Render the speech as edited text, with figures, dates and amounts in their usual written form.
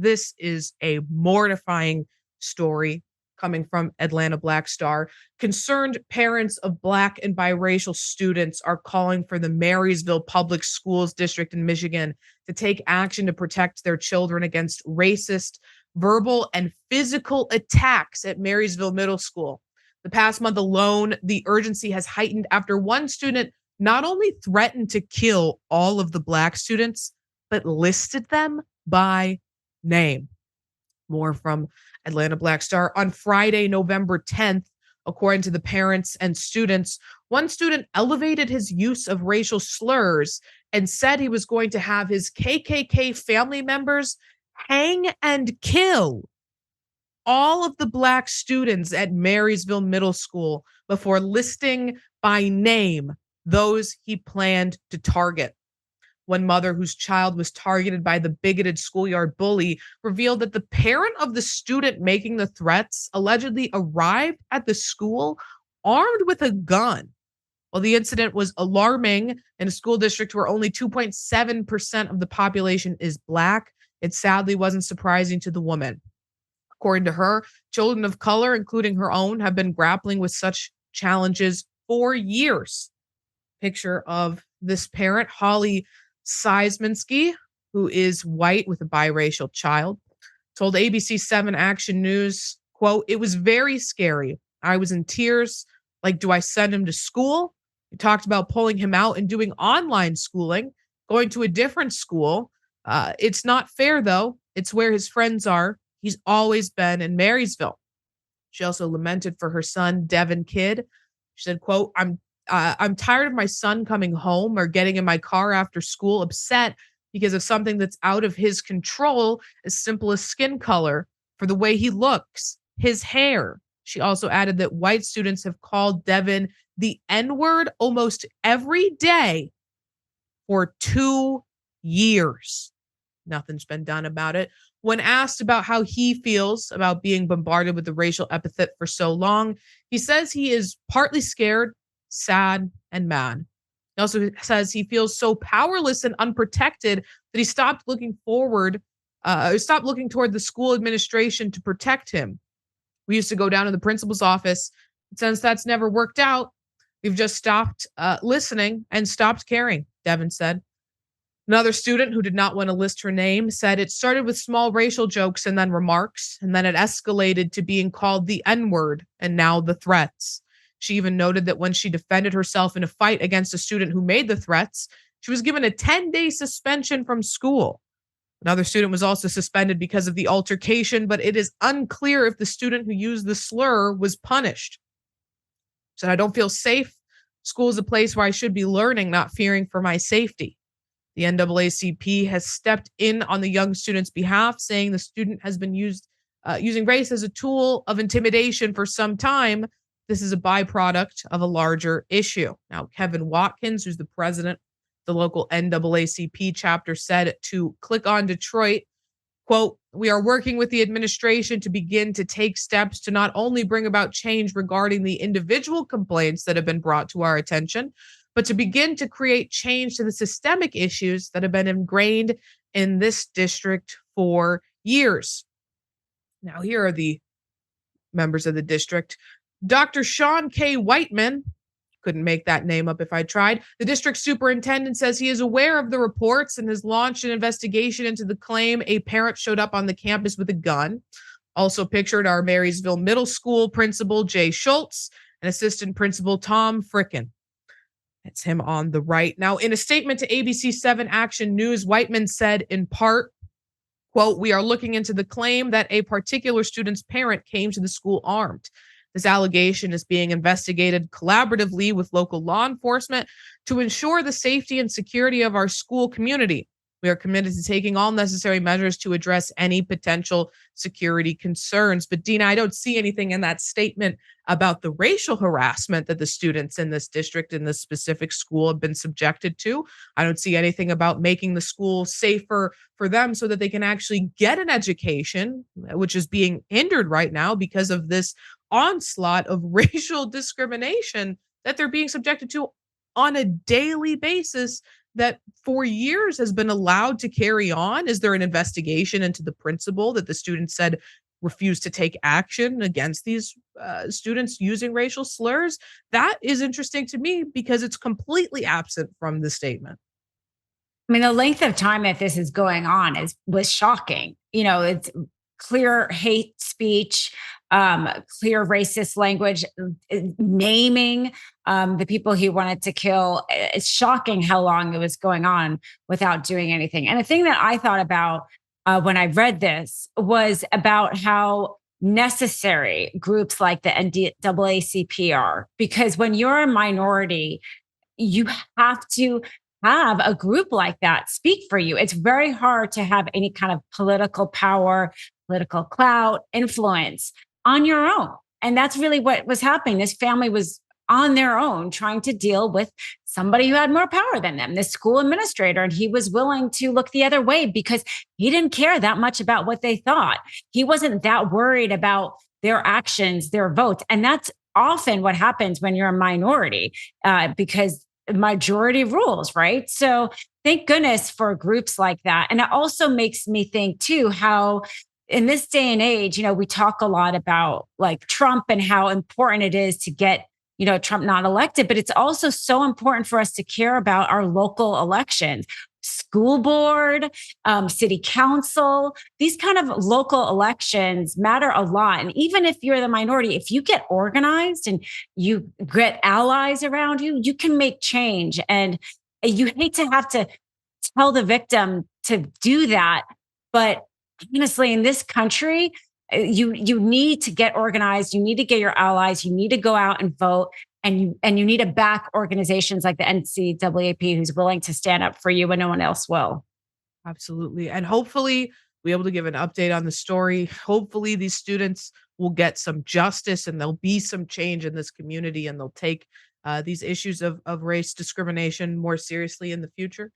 This is a mortifying story coming from Atlanta Black Star. Concerned parents of Black and biracial students are calling for the Marysville Public Schools District in Michigan to take action to protect their children against racist, verbal, and physical attacks at Marysville Middle School. The past month alone, the urgency has heightened after one student not only threatened to kill all of the Black students, but listed them by name. More from Atlanta Black Star. On Friday, November 10th, according to the parents and students, one student elevated his use of racial slurs and said he was going to have his KKK family members hang and kill all of the Black students at Marysville Middle School before listing by name those he planned to target. One mother whose child was targeted by the bigoted schoolyard bully revealed that the parent of the student making the threats allegedly arrived at the school armed with a gun. While the incident was alarming in a school district where only 2.7% of the population is Black, it sadly wasn't surprising to the woman. According to her, children of color, including her own, have been grappling with such challenges for years. Picture of this parent, Holly Seismansky, who is white with a biracial child, told ABC 7 Action News, quote, "It was very scary. I was in tears. Like, do I send him to school?" We talked about pulling him out and doing online schooling, going to a different school. It's not fair, though. It's where his friends are. He's always been in Marysville. She also lamented for her son, Devin Kidd. She said, quote, I'm tired of my son coming home or getting in my car after school upset because of something that's out of his control, as simple as skin color, for the way he looks, his hair. She also added that white students have called Devin the N-word almost every day for 2 years. Nothing's been done about it. When asked about how he feels about being bombarded with the racial epithet for so long, he says he is partly scared, sad, and mad. He also says he feels so powerless and unprotected that he stopped looking toward the school administration to protect him. We used to go down to the principal's office. Since that's never worked out, we've just stopped listening and stopped caring, Devin said. Another student who did not want to list her name said it started with small racial jokes and then remarks, and then it escalated to being called the N-word and now the threats. She even noted that when she defended herself in a fight against a student who made the threats, she was given a 10-day suspension from school. Another student was also suspended because of the altercation, but it is unclear if the student who used the slur was punished. She said, I don't feel safe. School is a place where I should be learning, not fearing for my safety. The NAACP has stepped in on the young student's behalf, saying the student has been using race as a tool of intimidation for some time. This is a byproduct of a larger issue. Now, Kevin Watkins, who's the president of the local NAACP chapter, said to Click on Detroit, quote, we are working with the administration to begin to take steps to not only bring about change regarding the individual complaints that have been brought to our attention, but to begin to create change to the systemic issues that have been ingrained in this district for years. Now, here are the members of the district. Dr. Sean K. Whiteman, couldn't make that name up if I tried. The district superintendent says he is aware of the reports and has launched an investigation into the claim a parent showed up on the campus with a gun. Also pictured are Marysville Middle School principal Jay Schultz and assistant principal Tom Frickin. It's him on the right. Now, in a statement to ABC 7 Action News, Whiteman said in part, quote, we are looking into the claim that a particular student's parent came to the school armed. This allegation is being investigated collaboratively with local law enforcement to ensure the safety and security of our school community. We are committed to taking all necessary measures to address any potential security concerns. But Dina, I don't see anything in that statement about the racial harassment that the students in this district, in this specific school, have been subjected to. I don't see anything about making the school safer for them so that they can actually get an education, which is being hindered right now because of this onslaught of racial discrimination that they're being subjected to on a daily basis that for years has been allowed to carry on? Is there an investigation into the principal that the student said refused to take action against these students using racial slurs? That is interesting to me because it's completely absent from the statement. I mean, the length of time that this is going on is was shocking. It's clear hate speech, clear racist language, naming the people he wanted to kill. It's shocking how long it was going on without doing anything. And the thing that I thought about when I read this was about how necessary groups like the NAACP are, because when you're a minority, you have to have a group like that speak for you. It's very hard to have any kind of political power, political clout, influence on your own. And that's really what was happening. This family was on their own trying to deal with somebody who had more power than them, this school administrator. And he was willing to look the other way because he didn't care that much about what they thought. He wasn't that worried about their actions, their votes. And that's often what happens when you're a minority, because majority rules, right? So thank goodness for groups like that. And it also makes me think too how in this day and age, we talk a lot about like Trump and how important it is to get, Trump not elected, but it's also so important for us to care about our local elections. School board, city council, these kind of local elections matter a lot. And even if you're the minority, if you get organized and you get allies around you, you can make change. And you hate to have to tell the victim to do that. But honestly, in this country, you need to get organized. You need to get your allies. You need to go out and vote. And you need to back organizations like the NCAAP who's willing to stand up for you when no one else will. Absolutely. And hopefully, be able to give an update on the story. Hopefully, these students will get some justice and there'll be some change in this community and they'll take these issues of race discrimination more seriously in the future.